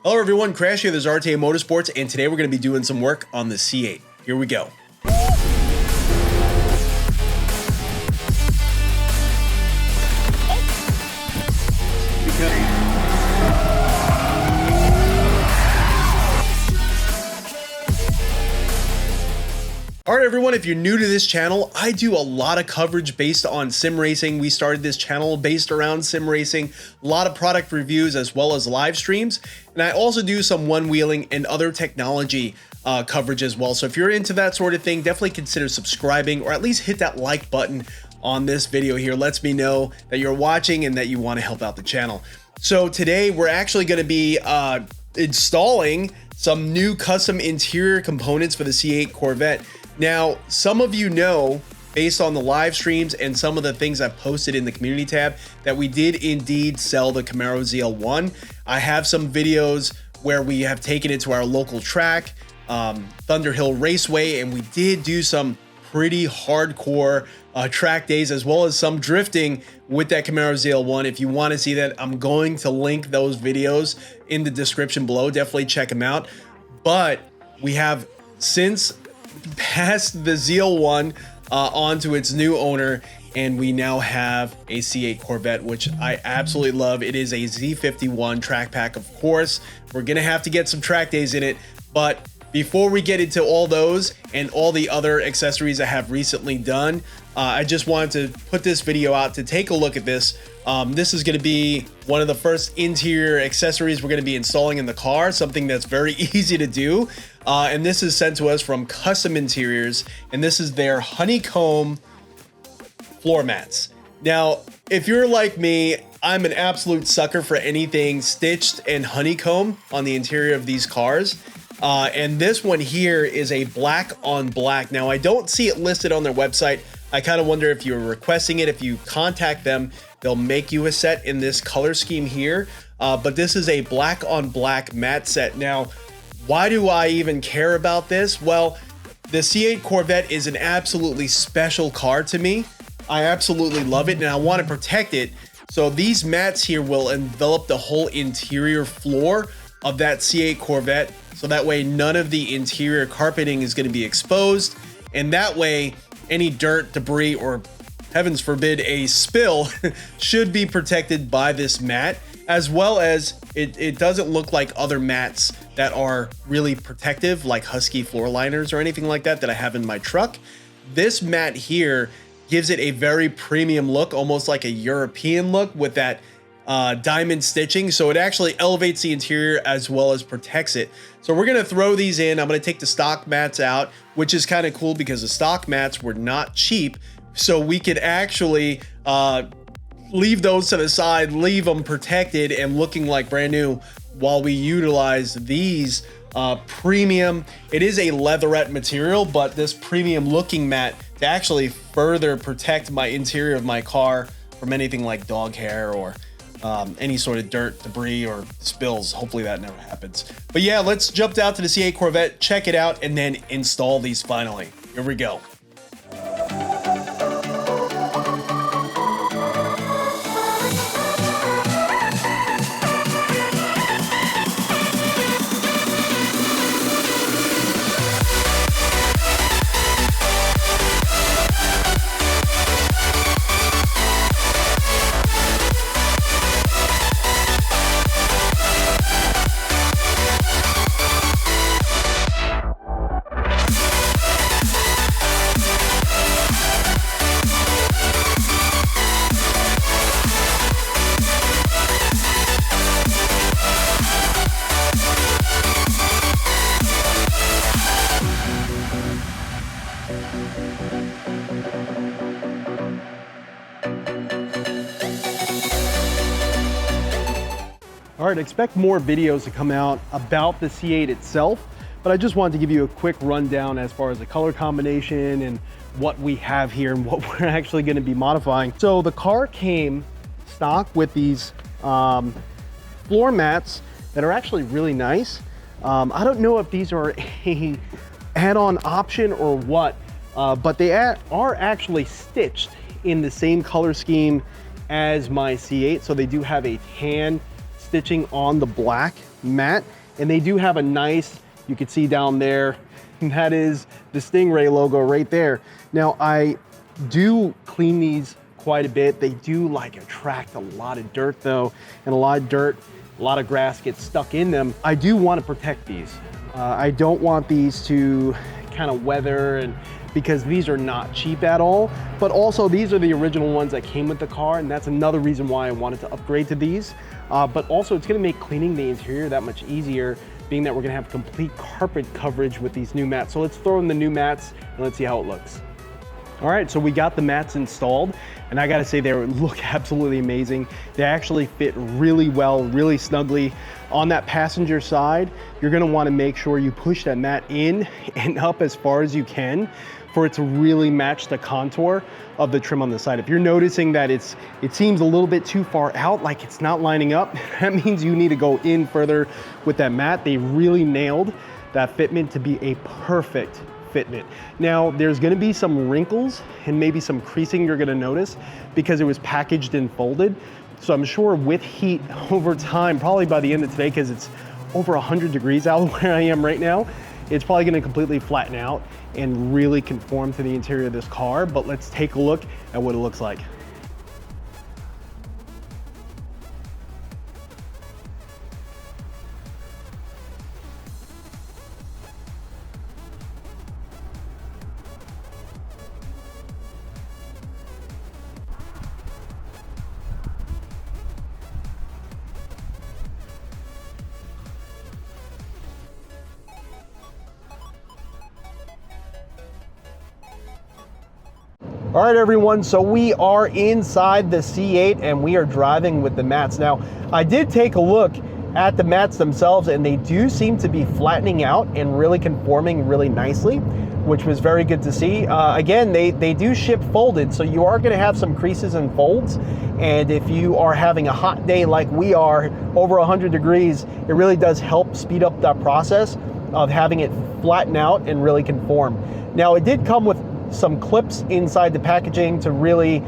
Hello everyone, Crash here, this is RTA Motorsports, and today we're going to be doing some work on the C8. Here we go. Alright everyone, if you're new to this channel, I do a lot of coverage based on sim racing. We started this channel based around sim racing, a lot of product reviews as well as live streams, and I also do some one-wheeling and other technology coverage as well. So if you're into that sort of thing, definitely consider subscribing or at least hit that like button on this video here. Lets me know that you're watching and that you want to help out the channel. So today we're actually going to be installing some new custom interior components for the C8 Corvette. Now, some of you know, based on the live streams and some of the things I've posted in the community tab, that we did indeed sell the Camaro ZL1. I have some videos where we have taken it to our local track, Thunderhill Raceway, and we did do some pretty hardcore track days as well as some drifting with that Camaro ZL1. If you want to see that, I'm going to link those videos in the description below. Definitely check them out. But we have since passed the ZL1 onto its new owner, and we now have a C8 Corvette, which I absolutely love. It is a Z51 track pack, of course. We're gonna have to get some track days in it, but before we get into all those and all the other accessories I have recently done, I just wanted to put this video out to take a look at this. This is going to be one of the first interior accessories we're going to be installing in the car, something that's very easy to do. And this is sent to us from Kustom Interiors, and this is their Honeycomb floor mats. Now, if you're like me, I'm an absolute sucker for anything stitched and honeycomb on the interior of these cars. And this one here is a black on black. Now, I don't see it listed on their website. I kind of wonder if you're requesting it. If you contact them, they'll make you a set in this color scheme here. But this is a black on black mat set. Now, why do I even care about this? Well, the C8 Corvette is an absolutely special car to me. I absolutely love it, and I want to protect it. So these mats here will envelop the whole interior floor of that C8 Corvette. So that way none of the interior carpeting is going to be exposed. And that way any dirt, debris, or heavens forbid a spill should be protected by this mat, as well as it doesn't look like other mats that are really protective, like Husky floor liners or anything like that I have in my truck. This mat here gives it a very premium look, almost like a European look with that diamond stitching. So it actually elevates the interior as well as protects it. So we're going to throw these in. I'm going to take the stock mats out, which is kind of cool because the stock mats were not cheap. So we could actually leave those to the side, leave them protected and looking like brand new while we utilize these premium. It is a leatherette material, but this premium looking mat to actually further protect my interior of my car from anything like dog hair or any sort of dirt, debris, or spills. Hopefully that never happens. But yeah, let's jump out to the C8 Corvette, check it out, and then install these finally. Here we go. All right, expect more videos to come out about the C8 itself, but I just wanted to give you a quick rundown as far as the color combination and what we have here and what we're actually going to be modifying. So the car came stock with these floor mats that are actually really nice. I don't know if these are a add-on option or what, but they are actually stitched in the same color scheme as my C8. So they do have a tan stitching on the black mat, and they do have a nice, you can see down there, and that is the Stingray logo right there. Now I do clean these quite a bit. They do like attract a lot of dirt though, and a lot of grass gets stuck in them. I do want to protect these. I don't want these to kind of weather, and because these are not cheap at all, but also these are the original ones that came with the car, and that's another reason why I wanted to upgrade to these. But also it's gonna make cleaning the interior that much easier, being that we're gonna have complete carpet coverage with these new mats. So let's throw in the new mats and let's see how it looks. All right, so we got the mats installed, and I gotta say they look absolutely amazing. They actually fit really well, really snugly. On that passenger side, you're gonna wanna make sure you push that mat in and up as far as you can for it to really match the contour of the trim on the side. If you're noticing that it seems a little bit too far out, like it's not lining up, that means you need to go in further with that mat. They really nailed that fitment to be a perfect fitment. Now, there's gonna be some wrinkles and maybe some creasing you're gonna notice because it was packaged and folded. So I'm sure with heat over time, probably by the end of today, because it's over 100 degrees out where I am right now, it's probably gonna completely flatten out and really conform to the interior of this car. But let's take a look at what it looks like. All right, everyone, so we are inside the C8 and we are driving with the mats. Now, I did take a look at the mats themselves and they do seem to be flattening out and really conforming really nicely, which was very good to see. Again, they do ship folded, so you are gonna have some creases and folds. And if you are having a hot day like we are, over 100 degrees, it really does help speed up that process of having it flatten out and really conform. Now, it did come with some clips inside the packaging to really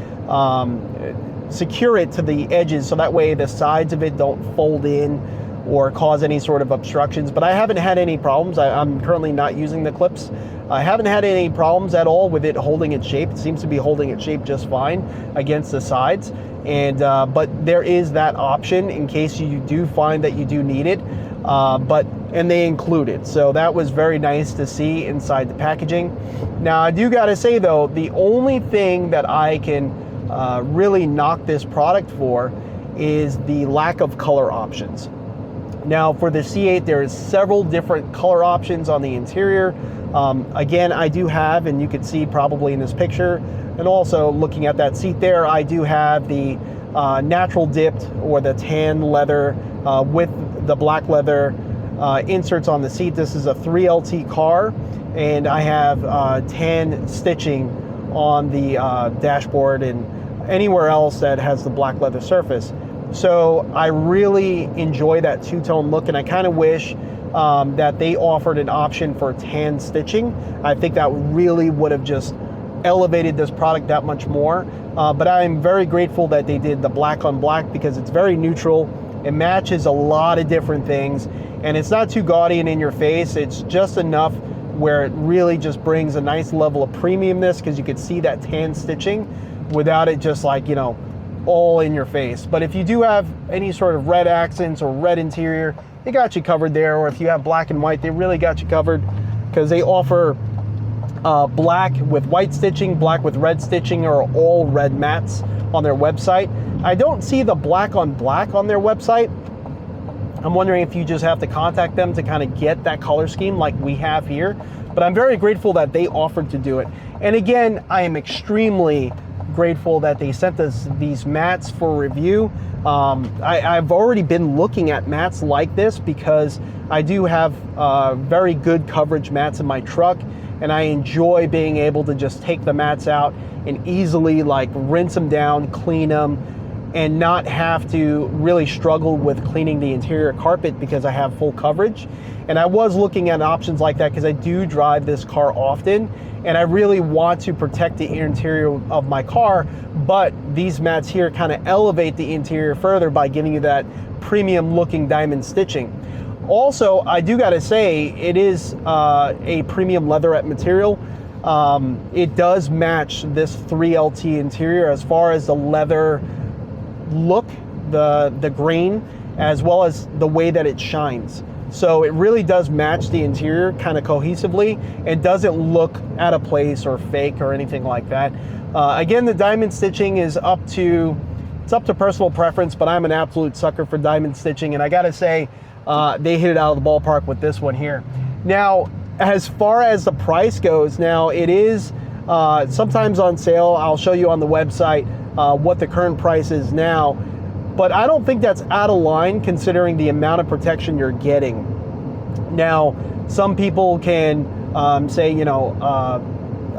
secure it to the edges, so that way the sides of it don't fold in or cause any sort of obstructions. But I haven't had any problems. I'm currently not using the clips. I haven't had any problems at all with it holding its shape. It seems to be holding its shape just fine against the sides. And but there is that option in case you do find that you do need it. And they include it. So that was very nice to see inside the packaging. Now, I do gotta say though, the only thing that I can really knock this product for is the lack of color options. Now, for the C8, there is several different color options on the interior. Again, I do have, and you can see probably in this picture, and also looking at that seat there, I do have the natural dipped or the tan leather with the black leather inserts on the seat. This is a 3LT car, and I have tan stitching on the dashboard and anywhere else that has the black leather surface. So I really enjoy that two-tone look, and I kind of wish that they offered an option for tan stitching. I think that really would have just elevated this product that much more. But I'm very grateful that they did the black on black because it's very neutral. It matches a lot of different things, and it's not too gaudy and in your face. It's just enough where it really just brings a nice level of premiumness because you could see that tan stitching without it just like, you know, all in your face. But if you do have any sort of red accents or red interior, they got you covered there. Or if you have black and white, they really got you covered because they offer black with white stitching, black with red stitching, or all red mats on their website. I don't see the black on black on their website. I'm wondering if you just have to contact them to kind of get that color scheme like we have here. But I'm very grateful that they offered to do it. And again, I am extremely grateful that they sent us these mats for review. I've already been looking at mats like this because I do have very good coverage mats in my truck, and I enjoy being able to just take the mats out and easily like rinse them down, clean them, and not have to really struggle with cleaning the interior carpet because I have full coverage. And I was looking at options like that because I do drive this car often, and I really want to protect the interior of my car, but these mats here kind of elevate the interior further by giving you that premium looking diamond stitching. Also, I do gotta say, it is a premium leatherette material. It does match this 3LT interior as far as the leather look, the grain, as well as the way that it shines. So it really does match the interior kind of cohesively. It doesn't look out of place or fake or anything like that. Again, the diamond stitching is up to personal preference, but I'm an absolute sucker for diamond stitching, and I gotta say, they hit it out of the ballpark with this one here. Now, as far as the price goes, now it is sometimes on sale. I'll show you on the website what the current price is now, but I don't think that's out of line considering the amount of protection you're getting. Now, some people can say, you know,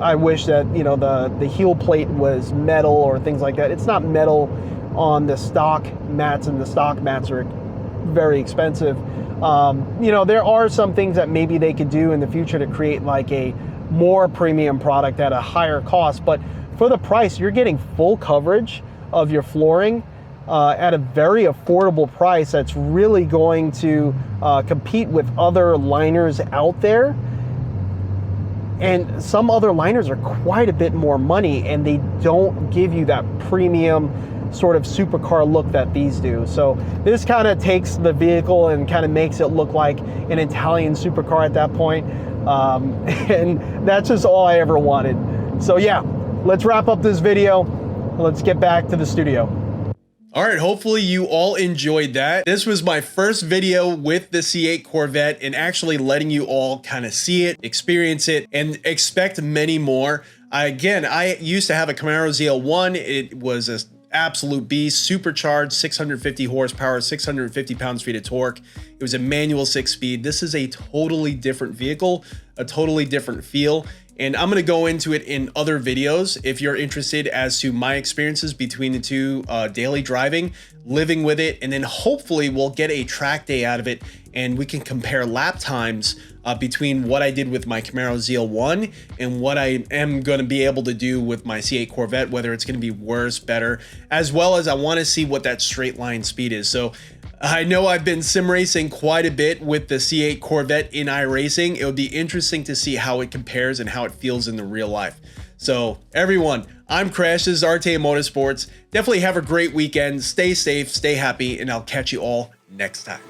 I wish that, you know, the heel plate was metal or things like that. It's not metal on the stock mats, and the stock mats are very expensive. You know, there are some things that maybe they could do in the future to create like a more premium product at a higher cost, but for the price, you're getting full coverage of your flooring at a very affordable price that's really going to compete with other liners out there. And some other liners are quite a bit more money, and they don't give you that premium sort of supercar look that these do. So this kind of takes the vehicle and kind of makes it look like an Italian supercar at that point. And that's just all I ever wanted. So yeah, let's wrap up this video. Let's get back to the studio. All right, hopefully you all enjoyed that. This was my first video with the C8 Corvette and actually letting you all kind of see it, experience it, and expect many more. Again, I used to have a Camaro ZL1. It was an absolute beast, supercharged, 650 horsepower, 650 pounds-feet of torque. It was a manual 6-speed. This is a totally different vehicle, a totally different feel. And I'm going to go into it in other videos if you're interested as to my experiences between the two, daily driving, living with it, and then hopefully we'll get a track day out of it and we can compare lap times between what I did with my Camaro ZL1 and what I am going to be able to do with my C8 Corvette, whether it's going to be worse, better, as well as I want to see what that straight line speed is. So I know I've been sim racing quite a bit with the C8 Corvette in iRacing. It would be interesting to see how it compares and how it feels in the real life. So everyone, I'm Crash, this is RTA Motorsports. Definitely have a great weekend. Stay safe, stay happy, and I'll catch you all next time.